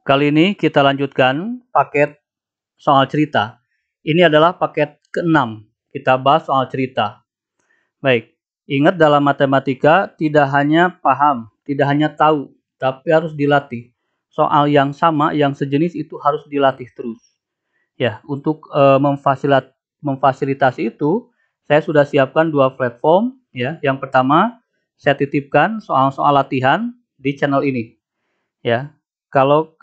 Kali ini kita lanjutkan paket soal cerita. Ini adalah paket ke-6. Kita bahas soal cerita. Baik, ingat dalam matematika tidak hanya paham, tidak hanya tahu, tapi harus dilatih. Soal yang sama, yang sejenis itu harus dilatih terus. Ya, untuk memfasilitasi itu, saya sudah siapkan 2 platform. Ya, yang pertama saya titipkan soal-soal latihan di channel ini. Ya, kalau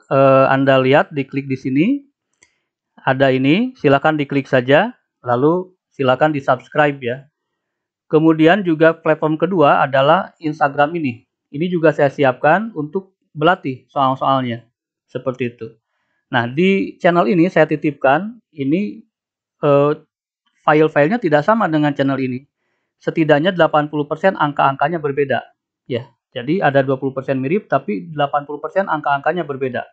Anda lihat, diklik di sini, ada ini, silakan diklik saja, lalu silakan di subscribe ya. Kemudian juga platform kedua adalah Instagram ini. Ini juga saya siapkan untuk berlatih soal-soalnya, seperti itu. Nah, di channel ini saya titipkan, ini file-filenya tidak sama dengan channel ini. Setidaknya 80% angka-angkanya berbeda. Ya, jadi ada 20% mirip, tapi 80% angka-angkanya berbeda.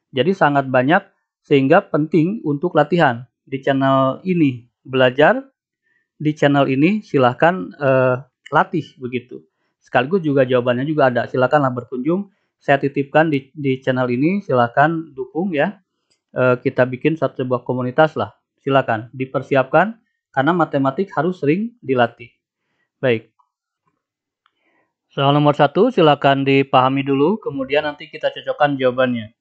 Jadi sangat banyak, sehingga penting untuk latihan. Di channel ini belajar, di channel ini silahkan latih begitu. Sekaligus juga jawabannya juga ada. Silahkanlah berkunjung. Saya titipkan di channel ini, silahkan dukung ya. Kita bikin sebuah komunitas lah. Silakan dipersiapkan karena matematik harus sering dilatih. Baik. Soal nomor 1 silakan dipahami dulu, kemudian nanti kita cocokkan jawabannya.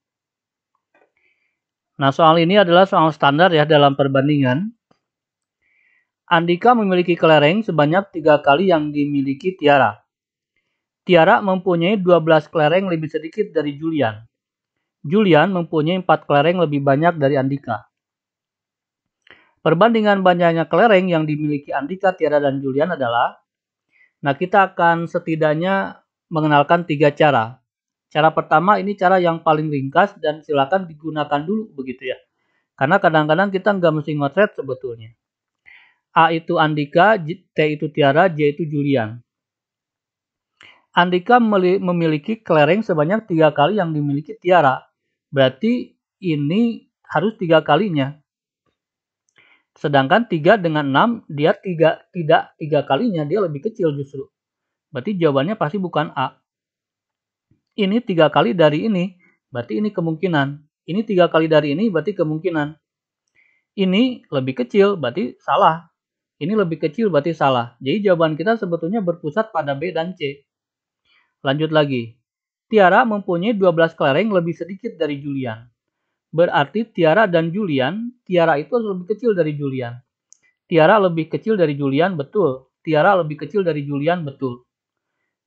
Nah, soal ini adalah soal standar ya dalam perbandingan. Andika memiliki kelereng sebanyak 3 kali yang dimiliki Tiara. Tiara mempunyai 12 kelereng lebih sedikit dari Julian. Julian mempunyai 4 kelereng lebih banyak dari Andika. Perbandingan banyaknya kelereng yang dimiliki Andika, Tiara, dan Julian adalah, nah kita akan setidaknya mengenalkan 3 cara. Cara pertama ini cara yang paling ringkas dan silakan digunakan dulu begitu ya. Karena kadang-kadang kita nggak mesti ngotret sebetulnya. A itu Andika, T itu Tiara, J itu Julian. Andika memiliki kelereng sebanyak 3 kali yang dimiliki Tiara. Berarti ini harus 3 kalinya. Sedangkan 3 dengan 6, dia tidak 3 kalinya, dia lebih kecil justru. Berarti jawabannya pasti bukan A. Ini 3 kali dari ini, berarti ini kemungkinan. Ini 3 kali dari ini, berarti kemungkinan. Ini lebih kecil, berarti salah. Ini lebih kecil, berarti salah. Jadi jawaban kita sebetulnya berpusat pada B dan C. Lanjut lagi. Tiara mempunyai 12 kelereng lebih sedikit dari Julian. Berarti Tiara dan Julian, Tiara itu harus lebih kecil dari Julian. Tiara lebih kecil dari Julian, betul. Tiara lebih kecil dari Julian, betul.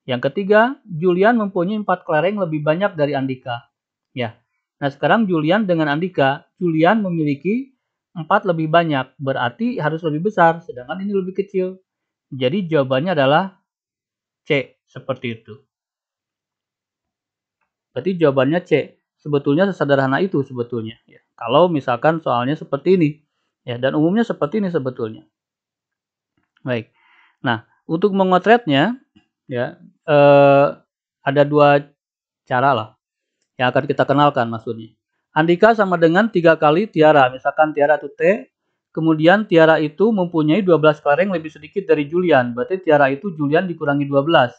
Yang ketiga, Julian mempunyai 4 kelereng lebih banyak dari Andika. Ya. Nah, sekarang Julian dengan Andika, Julian memiliki 4 lebih banyak, berarti harus lebih besar, sedangkan ini lebih kecil. Jadi jawabannya adalah C, seperti itu. Berarti jawabannya C. Sebetulnya sesederhana itu sebetulnya. Ya. Kalau misalkan soalnya seperti ini, ya, dan umumnya seperti ini sebetulnya. Baik. Nah, untuk mengotretnya, ya, ada 2 cara lah yang akan kita kenalkan maksudnya. Andika sama dengan 3 kali Tiara. Misalkan Tiara itu T, kemudian Tiara itu mempunyai 12 kelereng lebih sedikit dari Julian. Berarti Tiara itu Julian dikurangi 12.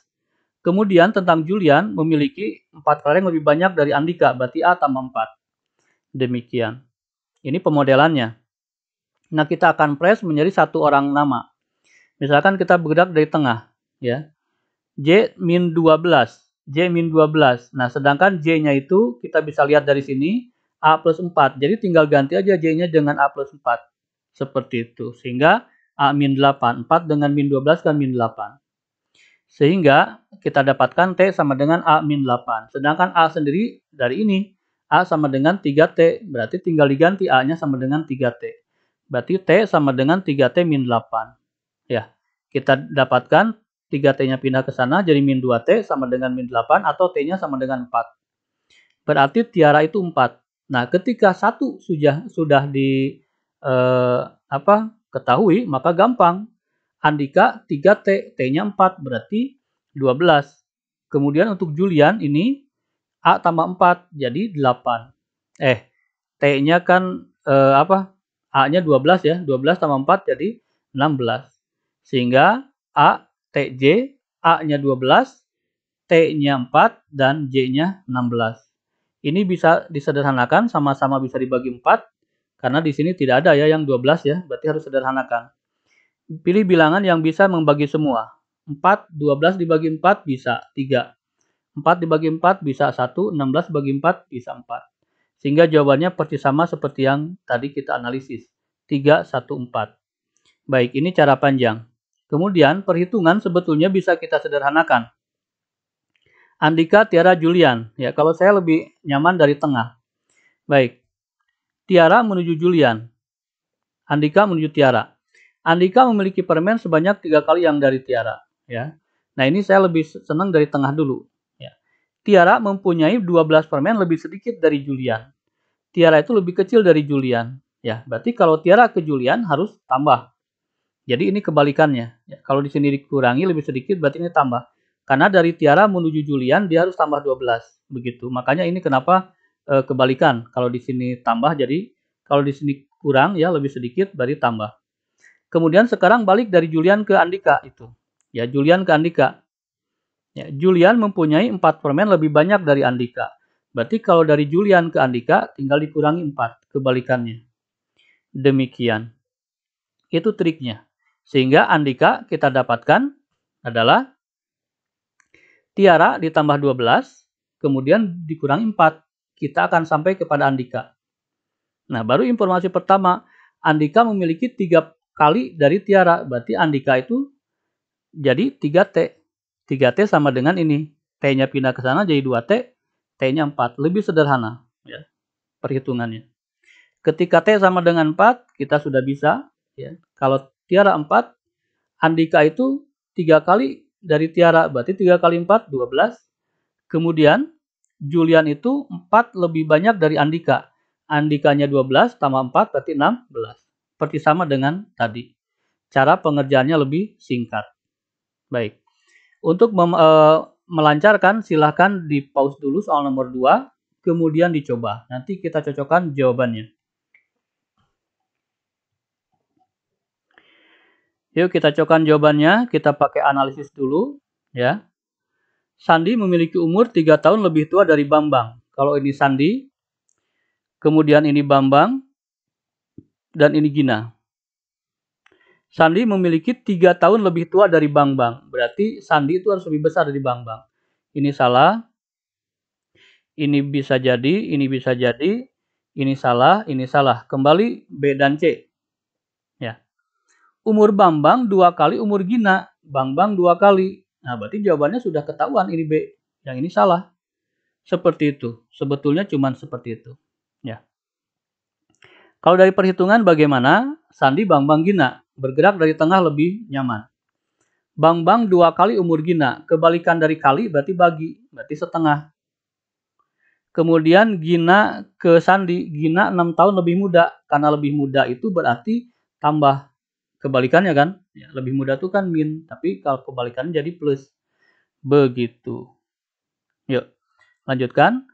Kemudian tentang Julian memiliki 4 kelereng lebih banyak dari Andika. Berarti A tambah 4. Demikian. Ini pemodelannya. Nah, kita akan press menjadi satu orang nama. Misalkan kita bergerak dari tengah. Ya. J-12. J-12. Nah, sedangkan J-nya itu kita bisa lihat dari sini A plus 4. Jadi tinggal ganti aja J-nya dengan A plus 4. Seperti itu. Sehingga A-8. 4 dengan min 12 kan min 8. Sehingga kita dapatkan T sama dengan A-8. Sedangkan A sendiri dari ini. A sama dengan 3T. Berarti tinggal diganti A-nya sama dengan 3T. Berarti T sama dengan 3T min 8. Ya, kita dapatkan 3T-nya pindah ke sana jadi min 2T sama dengan min 8 atau T-nya sama dengan 4. Berarti Tiara itu 4. Nah, ketika 1 sudah ketahui, maka gampang. Andika 3T, T-nya 4 berarti 12. Kemudian untuk Julian ini A tambah 4 jadi 8. T-nya kan A-nya 12 ya. 12 tambah 4 jadi 16. Sehingga A, TJ, A-nya 12, T-nya 4, dan J-nya 16. Ini bisa disederhanakan, sama-sama bisa dibagi 4, karena di sini tidak ada ya yang 12 ya, berarti harus sederhanakan. Pilih bilangan yang bisa membagi semua. 4, 12 dibagi 4 bisa 3. 4 dibagi 4 bisa 1, 16 dibagi 4 bisa 4. Sehingga jawabannya persis sama seperti yang tadi kita analisis. 3, 1, 4. Baik, ini cara panjang. Kemudian perhitungan sebetulnya bisa kita sederhanakan. Andika, Tiara, Julian. Ya, kalau saya lebih nyaman dari tengah. Baik. Tiara menuju Julian. Andika menuju Tiara. Andika memiliki permen sebanyak 3 kali yang dari Tiara. Ya. Nah, ini saya lebih senang dari tengah dulu. Ya. Tiara mempunyai 12 permen lebih sedikit dari Julian. Tiara itu lebih kecil dari Julian. Ya, berarti kalau Tiara ke Julian harus tambah. Jadi ini kebalikannya. Ya, kalau di sini dikurangi lebih sedikit, berarti ini tambah. Karena dari Tiara menuju Julian, dia harus tambah 12. Begitu. Makanya ini kenapa kebalikan. Kalau di sini tambah, jadi kalau di sini kurang, ya lebih sedikit, berarti tambah. Kemudian sekarang balik dari Julian ke Andika itu. Ya, Julian ke Andika. Ya, Julian mempunyai 4 permen lebih banyak dari Andika. Berarti kalau dari Julian ke Andika, tinggal dikurangi 4. Kebalikannya. Demikian. Itu triknya. Sehingga Andika kita dapatkan adalah Tiara ditambah 12, kemudian dikurangi 4. Kita akan sampai kepada Andika. Nah, baru informasi pertama, Andika memiliki 3 kali dari Tiara. Berarti Andika itu jadi 3T. 3T sama dengan ini. T-nya pindah ke sana jadi 2T, T-nya 4. Lebih sederhana ya, perhitungannya. Ketika T sama dengan 4, kita sudah bisa. Ya. Kalau Tiara 4, Andika itu 3 kali dari Tiara, berarti 3 kali 4, 12. Kemudian, Julian itu 4 lebih banyak dari Andika. Andikanya 12 tambah 4, berarti 16. Seperti sama dengan tadi. Cara pengerjaannya lebih singkat. Baik. Untuk melancarkan, silahkan di pause dulu soal nomor 2, kemudian dicoba. Nanti kita cocokkan jawabannya. Yuk kita cocokkan jawabannya, kita pakai analisis dulu. Ya. Sandi memiliki umur 3 tahun lebih tua dari Bambang. Kalau ini Sandi, kemudian ini Bambang, dan ini Gina. Sandi memiliki 3 tahun lebih tua dari Bambang. Berarti Sandi itu harus lebih besar dari Bambang. Ini salah. Ini bisa jadi, ini bisa jadi. Ini salah, ini salah. Kembali B dan C. Ya. Umur Bambang 2 kali umur Gina. Bambang 2 kali. Nah, berarti jawabannya sudah ketahuan ini B. Yang ini salah. Seperti itu. Sebetulnya cuma seperti itu. Ya. Kalau dari perhitungan bagaimana? Sandi, Bambang, Gina. Bergerak dari tengah lebih nyaman. Bambang 2 kali umur Gina. Kebalikan dari kali berarti bagi. Berarti setengah. Kemudian Gina ke Sandi. Gina 6 tahun lebih muda. Karena lebih muda itu berarti tambah. Kebalikannya kan. Ya, lebih muda itu kan min. Tapi kalau kebalikannya jadi plus. Begitu. Yuk. Lanjutkan.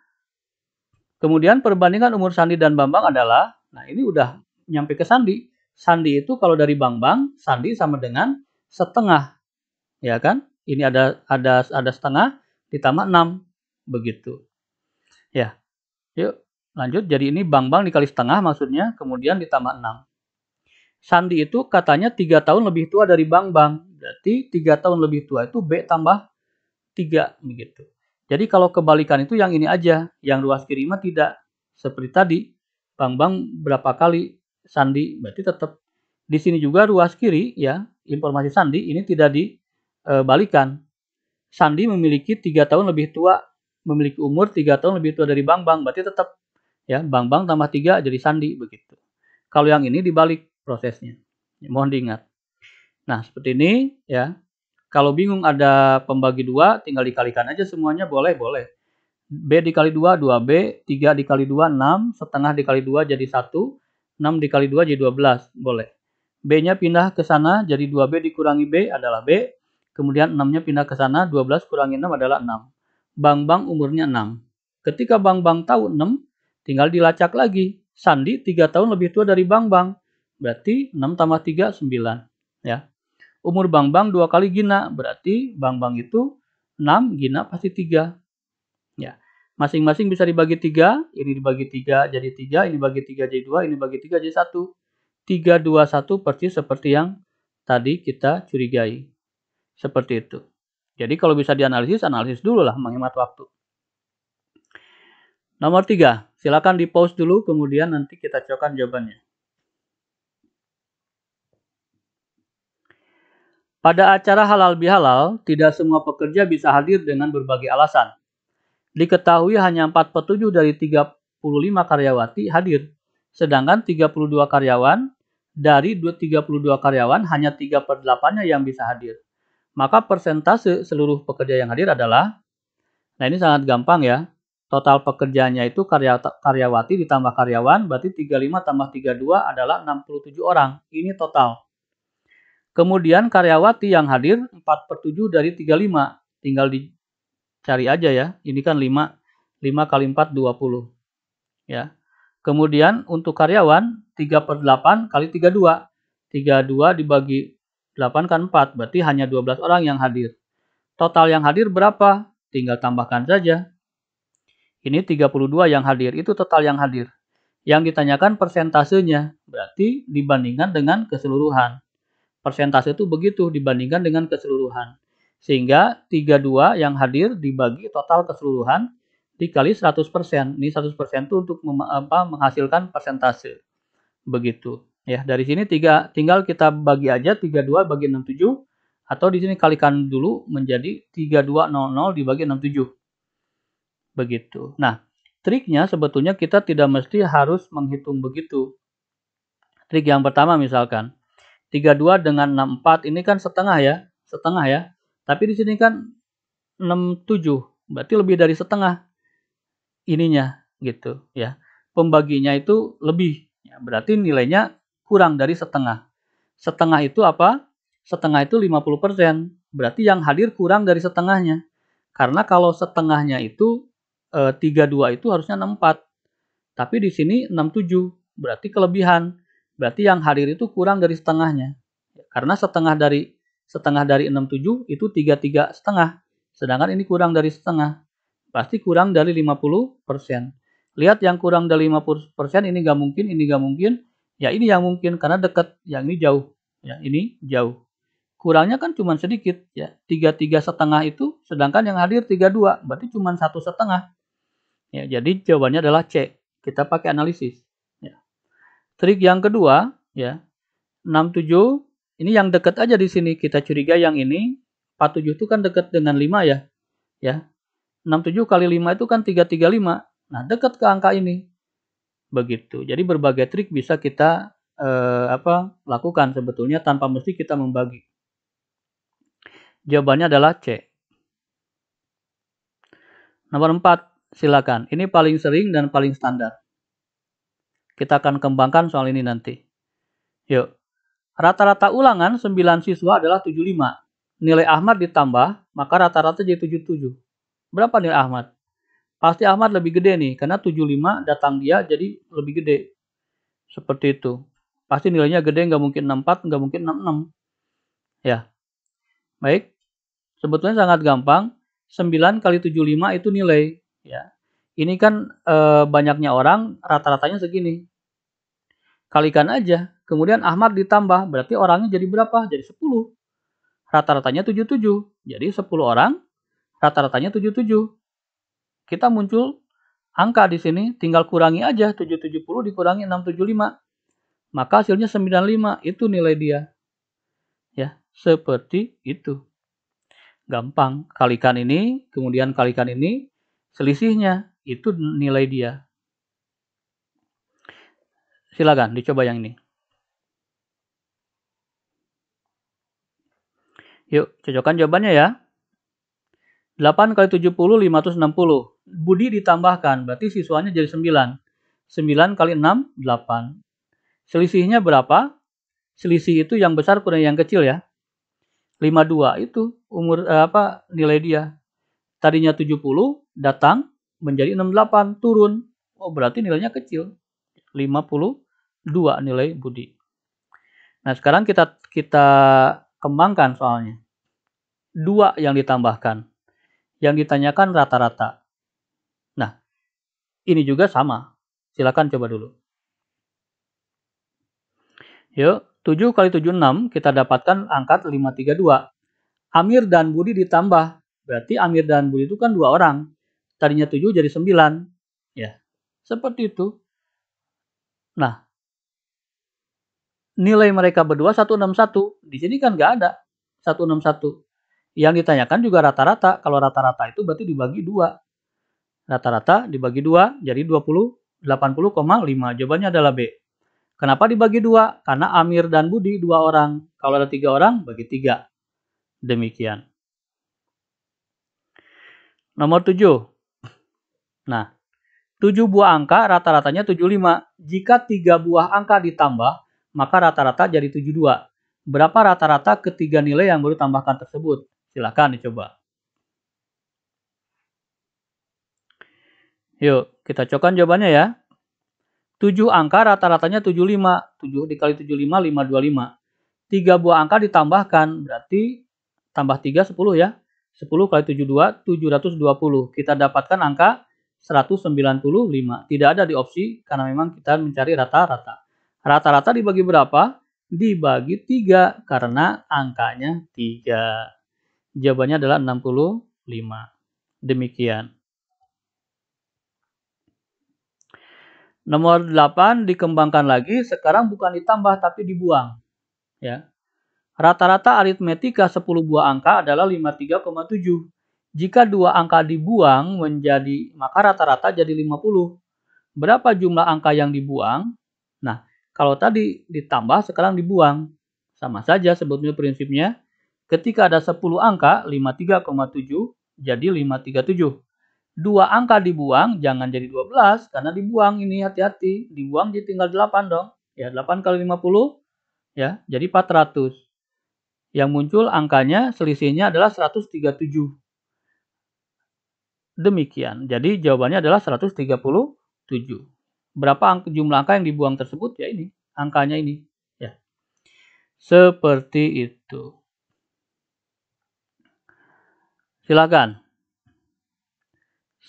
Kemudian perbandingan umur Sandi dan Bambang adalah. Nah ini udah nyampe ke Sandi. Sandi itu kalau dari Bambang, Sandi sama dengan setengah. Ya kan? Ini ada setengah ditambah 6. Begitu. Ya. Yuk lanjut. Jadi ini Bambang dikali setengah maksudnya. Kemudian ditambah 6. Sandi itu katanya 3 tahun lebih tua dari Bambang. Berarti 3 tahun lebih tua itu B tambah 3. Begitu. Jadi kalau kebalikan itu yang ini aja. Yang ruas kiri mah tidak. Seperti tadi. Bambang berapa kali Sandi, berarti tetap di sini juga ruas kiri ya, informasi Sandi ini tidak dibalikan. Sandi memiliki 3 tahun lebih tua, memiliki umur 3 tahun lebih tua dari Bambang, berarti tetap ya Bambang tambah 3 jadi Sandi begitu. Kalau yang ini dibalik prosesnya. Ya, mohon diingat. Nah, seperti ini ya. Kalau bingung ada pembagi 2, tinggal dikalikan aja semuanya boleh. B dikali 2, 2B, 3 dikali 2, 6, setengah dikali 2 jadi 1, 6 dikali 2 jadi 12, boleh. B-nya pindah ke sana, jadi 2B dikurangi B adalah B, kemudian 6-nya pindah ke sana, 12 kurangi 6 adalah 6. Bambang umurnya 6. Ketika Bambang tahu 6, tinggal dilacak lagi. Sandi 3 tahun lebih tua dari Bambang, berarti 6 tambah 3, 9. Ya. Umur Bambang 2 kali Gina, berarti Bambang itu 6, Gina pasti 3. Ya. Masing-masing bisa dibagi 3, ini dibagi 3 jadi 3, ini bagi 3 jadi 2, ini bagi 3 jadi 1. 3, 2, 1 persis seperti yang tadi kita curigai. Seperti itu. Jadi kalau bisa dianalisis, analisis dulu lah, menghemat waktu. Nomor 3, silakan di-pause dulu, kemudian nanti kita cocokkan jawabannya. Pada acara halal bihalal, tidak semua pekerja bisa hadir dengan berbagai alasan. Diketahui hanya 47 dari 35 karyawati hadir, sedangkan 32 karyawan dari 32 karyawan hanya 3/8-nya yang bisa hadir. Maka persentase seluruh pekerja yang hadir adalah, nah ini sangat gampang ya, total pekerjaannya itu karyawati ditambah karyawan, berarti 35 tambah 32 adalah 67 orang, ini total. Kemudian karyawati yang hadir 4/7 dari 35, tinggal dicari aja ya, ini kan 5 kali 4, 20. Ya. Kemudian untuk karyawan 3/8 kali 32. 32 dibagi 8 kan 4, berarti hanya 12 orang yang hadir. Total yang hadir berapa? Tinggal tambahkan saja. Ini 32 yang hadir, itu total yang hadir. Yang ditanyakan persentasenya, berarti dibandingkan dengan keseluruhan. Persentase itu begitu, dibandingkan dengan keseluruhan. Sehingga 32 yang hadir dibagi total keseluruhan dikali 100%. Ini 100% itu untuk menghasilkan persentase. Begitu. Ya, dari sini tinggal kita bagi aja 32 bagi 67 atau di sini kalikan dulu menjadi 3200 dibagi 67. Begitu. Nah, triknya sebetulnya kita tidak mesti harus menghitung begitu. Trik yang pertama misalkan 32 dengan 64 ini kan setengah ya. Tapi di sini kan 67, berarti lebih dari setengah ininya gitu ya. Pembaginya itu lebih, ya, berarti nilainya kurang dari setengah. Setengah itu apa? Setengah itu 50%, berarti yang hadir kurang dari setengahnya. Karena kalau setengahnya itu 32 itu harusnya 64. Tapi di sini 67, berarti kelebihan. Berarti yang hadir itu kurang dari setengahnya. Karena setengah dari 67 itu 33 setengah. Sedangkan ini kurang dari setengah. Pasti kurang dari 50%. Lihat yang kurang dari 50%, ini nggak mungkin, ini nggak mungkin. Ya ini yang mungkin karena dekat, yang ini jauh. Ya ini jauh. Kurangnya kan cuma sedikit ya. 33 setengah itu, sedangkan yang hadir 32, berarti cuma 1 setengah. Ya, jadi jawabannya adalah C. Kita pakai analisis. Ya. Trik yang kedua, ya 67 ini yang dekat aja di sini. Kita curiga yang ini 47 itu kan dekat dengan 5 ya. Ya. 67 kali 5 itu kan 335. Nah, dekat ke angka ini. Begitu. Jadi berbagai trik bisa kita lakukan sebetulnya tanpa mesti kita membagi. Jawabannya adalah C. Nomor 4, silakan. Ini paling sering dan paling standar. Kita akan kembangkan soal ini nanti. Yuk. Rata-rata ulangan 9 siswa adalah 75. Nilai Ahmad ditambah, maka rata-rata jadi 77. Berapa nilai Ahmad? Pasti Ahmad lebih gede nih, karena 75 datang dia jadi lebih gede. Seperti itu. Pasti nilainya gede, nggak mungkin 64, nggak mungkin 66. Ya. Baik. Sebetulnya sangat gampang. 9 kali 75 itu nilai. Ya. Ini kan banyaknya orang, rata-ratanya segini. Kalikan aja. Kemudian Ahmad ditambah, berarti orangnya jadi berapa? Jadi 10. Rata-ratanya 77. Jadi 10 orang, rata-ratanya 77. Kita muncul angka di sini, tinggal kurangi aja 770 dikurangi 675. Maka hasilnya 95, itu nilai dia. Ya, seperti itu. Gampang, kalikan ini, kemudian kalikan ini, selisihnya itu nilai dia. Silakan dicoba yang ini. Yuk, cocokkan jawabannya ya. 8 kali 70, 560. Budi ditambahkan, berarti siswanya jadi 9. 9 kali 6, 8. Selisihnya berapa? Selisih itu yang besar kurang yang kecil ya. 52 itu nilai dia. Tadinya 70, datang menjadi 68, turun. Oh, berarti nilainya kecil. 52 nilai Budi. Nah, sekarang kita kembangkan soalnya. 2 yang ditambahkan. Yang ditanyakan rata-rata. Nah, Ini juga sama. Silakan coba dulu. Yuk, 7 kali 7, 6. Kita dapatkan angka 532. Amir dan Budi ditambah. Berarti Amir dan Budi itu kan 2 orang. Tadinya 7 jadi 9. Ya, seperti itu. Nah, nilai mereka berdua 161. Di sini kan nggak ada 161. Yang ditanyakan juga rata-rata. Kalau rata-rata itu berarti dibagi 2. Rata-rata dibagi 2 jadi 80,5. Jawabannya adalah B. Kenapa dibagi 2? Karena Amir dan Budi 2 orang. Kalau ada 3 orang, bagi 3. Demikian. Nomor 7. Nah, 7 buah angka rata-ratanya 75. Jika 3 buah angka ditambah, maka rata-rata jadi 72. Berapa rata-rata ketiga nilai yang baru tambahkan tersebut? Silakan dicoba. Yuk, kita cokkan jawabannya ya. 7 angka rata-ratanya 75. 7 dikali 75, 525. 3 buah angka ditambahkan, berarti tambah 3, 10 ya. 10 kali 72, 720. Kita dapatkan angka 195. Tidak ada di opsi, karena memang kita mencari rata-rata. Rata-rata dibagi berapa? Dibagi 3, karena angkanya 3. Jawabannya adalah 65. Demikian. Nomor 8 dikembangkan lagi, sekarang bukan ditambah tapi dibuang. Ya. Rata-rata aritmetika 10 buah angka adalah 53,7. Jika 2 angka dibuang maka rata-rata jadi 50. Berapa jumlah angka yang dibuang? Nah, kalau tadi ditambah sekarang dibuang. Sama saja sebetulnya prinsipnya. Ketika ada 10 angka, 53,7 jadi 537. 2 angka dibuang, jangan jadi 12, karena dibuang ini, hati-hati. Dibuang jadi tinggal 8 dong. Ya, 8 kali 50, ya, jadi 400. Yang muncul angkanya, selisihnya adalah 137. Demikian. Jadi jawabannya adalah 137. Berapa jumlah angka yang dibuang tersebut? Ya ini, angkanya ini. Ya. Seperti itu. Silakan.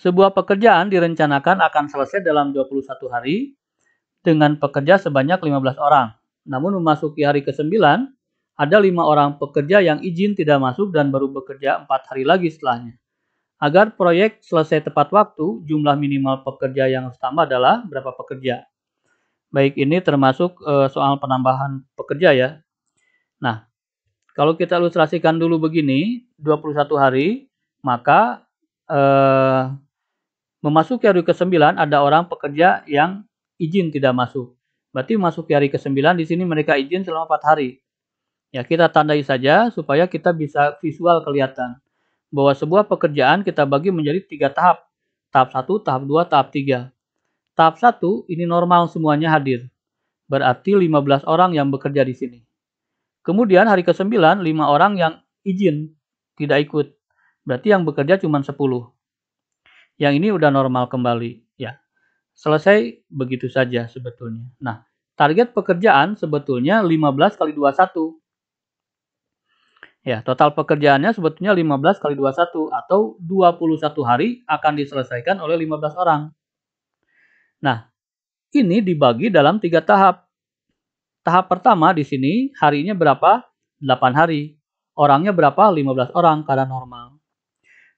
Sebuah pekerjaan direncanakan akan selesai dalam 21 hari dengan pekerja sebanyak 15 orang. Namun memasuki hari ke-9, ada 5 orang pekerja yang izin tidak masuk dan baru bekerja 4 hari lagi setelahnya. Agar proyek selesai tepat waktu, jumlah minimal pekerja yang harus tambah adalah berapa pekerja? Baik, ini termasuk soal penambahan pekerja ya. Nah, kalau kita ilustrasikan dulu begini, 21 hari, maka memasuki hari ke-9 ada orang pekerja yang izin tidak masuk. Berarti memasuki hari ke-9 di sini mereka izin selama 4 hari. Ya, kita tandai saja supaya kita bisa visual kelihatan bahwa sebuah pekerjaan kita bagi menjadi 3 tahap. Tahap 1, tahap 2, tahap 3. Tahap 1 ini normal semuanya hadir. Berarti 15 orang yang bekerja di sini. Kemudian hari ke-9 5 orang yang izin tidak ikut. Berarti yang bekerja cuma 10. Yang ini udah normal kembali, ya. Selesai begitu saja sebetulnya. Nah, target pekerjaan sebetulnya 15 kali 21. Ya, total pekerjaannya sebetulnya 15 kali 21 atau 21 hari akan diselesaikan oleh 15 orang. Nah, ini dibagi dalam 3 tahap. Tahap pertama di sini harinya berapa? 8 hari. Orangnya berapa? 15 orang karena normal.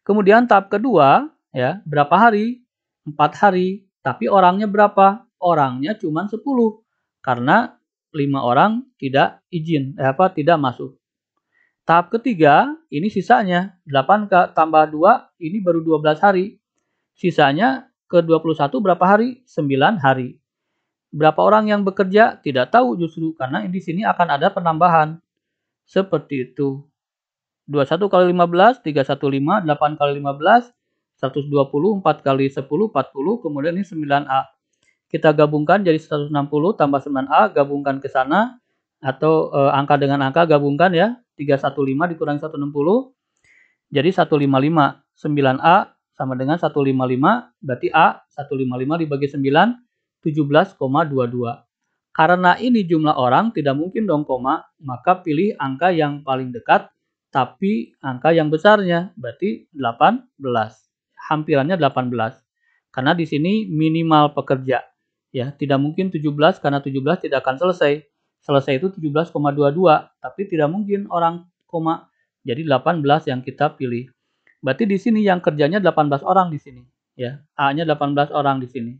Kemudian tahap kedua, ya, berapa hari? 4 hari. Tapi orangnya berapa? Orangnya cuma 10. Karena 5 orang tidak izin, tidak masuk. Tahap ketiga, ini sisanya. 8 tambah 2, ini baru 12 hari. Sisanya ke 21 berapa hari? 9 hari. Berapa orang yang bekerja? Tidak tahu justru, karena di sini akan ada penambahan. Seperti itu. 21 kali 15, 315, 8 kali 15, 120, 4 kali 10, 40, kemudian ini 9A. Kita gabungkan jadi 160 tambah 9A, gabungkan ke sana, atau angka dengan angka gabungkan ya, 315 dikurangi 160, jadi 155. 9A sama dengan 155, berarti A 155 dibagi 9, 17,22. Karena ini jumlah orang, tidak mungkin dong koma, maka pilih angka yang paling dekat, tapi angka yang besarnya, berarti 18. Hampirannya 18. Karena di sini minimal pekerja. Ya, tidak mungkin 17 karena 17 tidak akan selesai. Selesai itu 17,22, tapi tidak mungkin orang koma. Jadi 18 yang kita pilih. Berarti di sini yang kerjanya 18 orang di sini, ya. A-nya 18 orang di sini.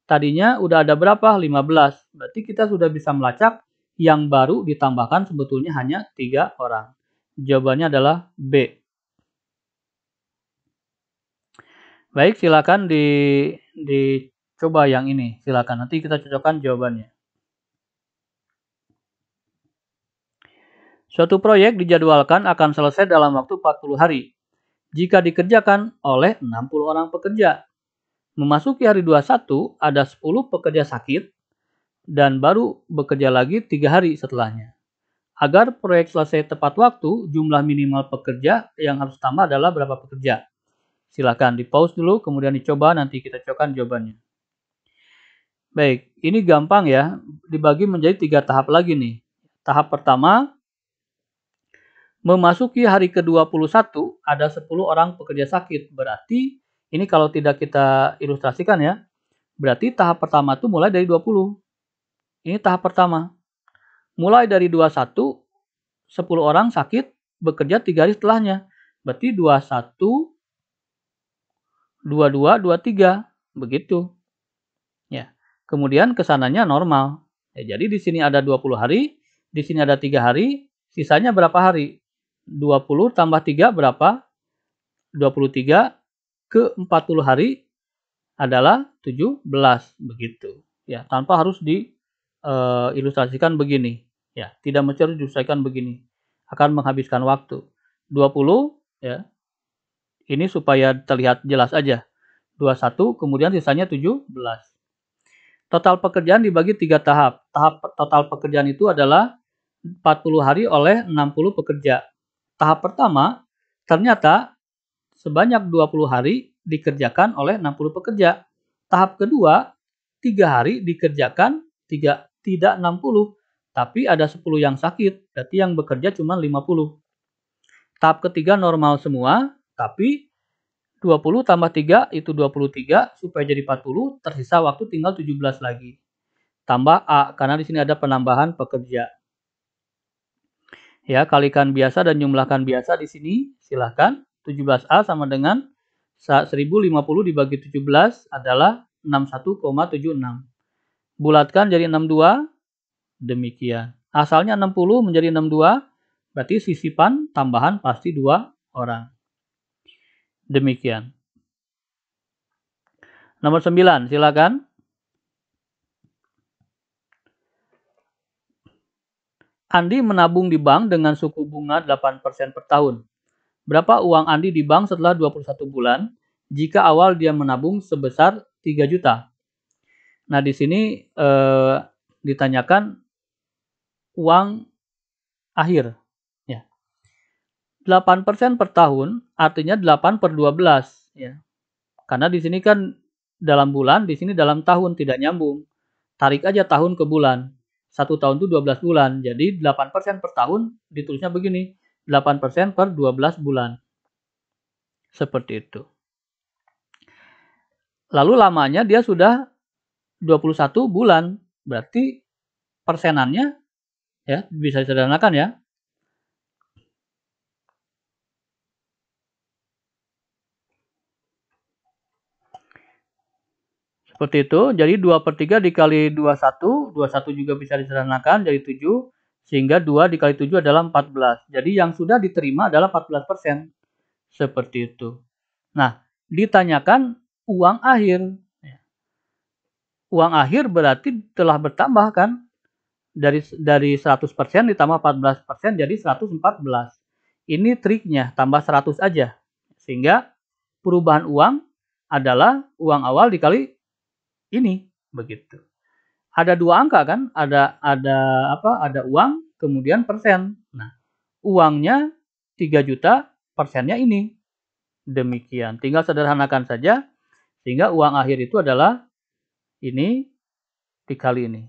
Tadinya udah ada berapa? 15. Berarti kita sudah bisa melacak yang baru ditambahkan sebetulnya hanya 3 orang. Jawabannya adalah B. Baik, silakan dicoba yang ini. Silakan, nanti kita cocokkan jawabannya. Suatu proyek dijadwalkan akan selesai dalam waktu 40 hari. Jika dikerjakan oleh 60 orang pekerja. Memasuki hari 21, ada 10 pekerja sakit dan baru bekerja lagi 3 hari setelahnya. Agar proyek selesai tepat waktu, jumlah minimal pekerja yang harus tambah adalah berapa pekerja? Silakan di-pause dulu, kemudian dicoba, nanti kita cocokkan jawabannya. Baik, ini gampang ya, dibagi menjadi 3 tahap lagi nih. Tahap pertama, memasuki hari ke-21, ada 10 orang pekerja sakit. Berarti, ini kalau tidak kita ilustrasikan ya, berarti tahap pertama itu mulai dari 20. Ini tahap pertama. Mulai dari 21, 10 orang sakit, bekerja 3 hari setelahnya. Berarti 21, 22, 23, begitu. Ya. Kemudian kesananya normal. Ya, jadi di sini ada 20 hari, di sini ada 3 hari, sisanya berapa hari? 20 tambah 3 berapa? 23 ke 40 hari adalah 17, begitu. Ya, tanpa harus diilustrasikan begini. Ya, tidak mesti diilustrasikan begini. Akan menghabiskan waktu. 20 ya. Ini supaya terlihat jelas aja. 21, kemudian sisanya 17. Total pekerjaan dibagi 3 tahap. Tahap total pekerjaan itu adalah 40 hari oleh 60 pekerja. Tahap pertama, ternyata sebanyak 20 hari dikerjakan oleh 60 pekerja. Tahap kedua, 3 hari dikerjakan tidak 60, tapi ada 10 yang sakit, berarti yang bekerja cuma 50. Tahap ketiga normal semua, tapi 20 tambah 3 itu 23, supaya jadi 40, tersisa waktu tinggal 17 lagi. Tambah A, karena di sini ada penambahan pekerja. Ya, kalikan biasa dan jumlahkan biasa di sini, silahkan. 17A sama dengan 1050 dibagi 17 adalah 61,76. Bulatkan jadi 62, demikian. Asalnya 60 menjadi 62, berarti sisipan tambahan pasti 2 orang. Demikian. Nomor 9, silakan. Andi menabung di bank dengan suku bunga 8% per tahun. Berapa uang Andi di bank setelah 21 bulan jika awal dia menabung sebesar 3 juta? Nah, di sini ditanyakan uang akhir. Ya. 8% per tahun artinya 8 per 12. Ya. Karena di sini kan dalam bulan, di sini dalam tahun, tidak nyambung. Tarik aja tahun ke bulan. 1 tahun itu 12 bulan. Jadi 8% per tahun ditulisnya begini. 8% per 12 bulan. Seperti itu. Lalu lamanya dia sudah 21 bulan. Berarti persenannya ya bisa disederhanakan ya. Seperti itu. Jadi 2/3 dikali 21. 21 juga bisa disederhanakan jadi 7. Sehingga 2 dikali 7 adalah 14. Jadi yang sudah diterima adalah 14%. Seperti itu. Nah, ditanyakan uang akhir. Uang akhir berarti telah bertambah kan? Dari 100% ditambah 14% jadi 114. Ini triknya, tambah 100 aja. Sehingga perubahan uang adalah uang awal dikali ini, begitu. Ada 2 angka kan? Ada uang kemudian persen. Nah, uangnya 3 juta, persennya ini. Demikian. Tinggal sederhanakan saja sehingga uang akhir itu adalah ini dikali ini.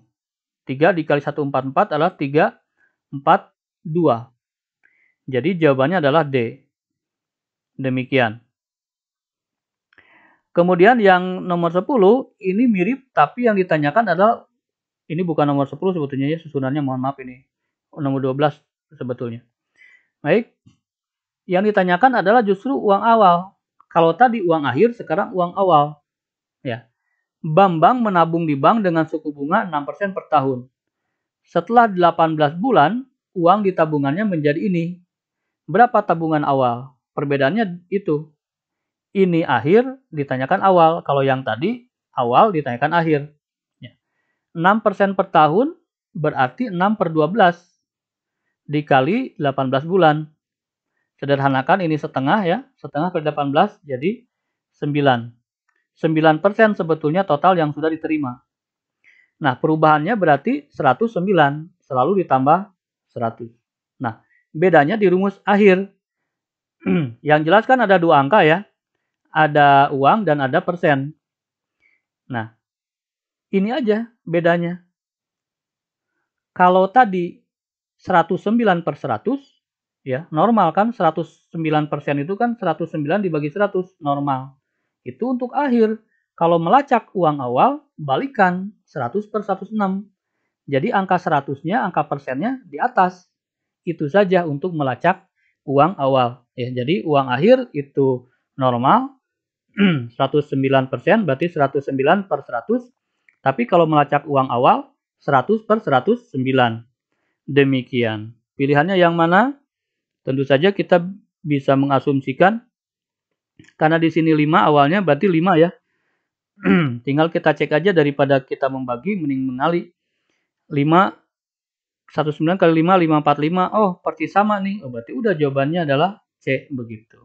3 dikali 144 adalah 342. Jadi jawabannya adalah D. Demikian. Kemudian yang nomor 10 ini mirip, tapi yang ditanyakan adalah ini bukan nomor 10 sebetulnya ya, susunannya mohon maaf ini. Nomor 12 sebetulnya. Baik. Yang ditanyakan adalah justru uang awal. Kalau tadi uang akhir, sekarang uang awal. Ya. Bambang menabung di bank dengan suku bunga 6% per tahun. Setelah 18 bulan, uang di tabungannya menjadi ini. Berapa tabungan awal? Perbedaannya itu. Ini akhir ditanyakan awal. Kalau yang tadi awal ditanyakan akhir. 6% per tahun berarti 6 per 12 dikali 18 bulan. Sederhanakan ini setengah ya. Setengah per 18 jadi 9. 9% sebetulnya total yang sudah diterima. Nah, perubahannya berarti 109. Selalu ditambah 100. Nah, bedanya di rumus akhir. Yang jelas kan ada dua angka ya. Ada uang dan ada persen. Nah, ini aja bedanya. Kalau tadi 109 per 100, ya normal kan 109% itu kan 109 dibagi 100, normal. Itu untuk akhir. Kalau melacak uang awal, balikan 100 per 106. Jadi angka 100-nya, angka persennya di atas. Itu saja untuk melacak uang awal. Ya, jadi uang akhir itu normal, 109% berarti 109 per 100. Tapi kalau melacak uang awal, 100 per 109. Demikian. Pilihannya yang mana? Tentu saja kita bisa mengasumsikan, karena di sini 5 awalnya, berarti 5 ya. Tinggal kita cek aja daripada kita membagi, mending mengali. 5, 19 kali 5, 545. Oh, persis sama nih. Oh, berarti udah jawabannya adalah C, begitu.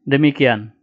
Demikian.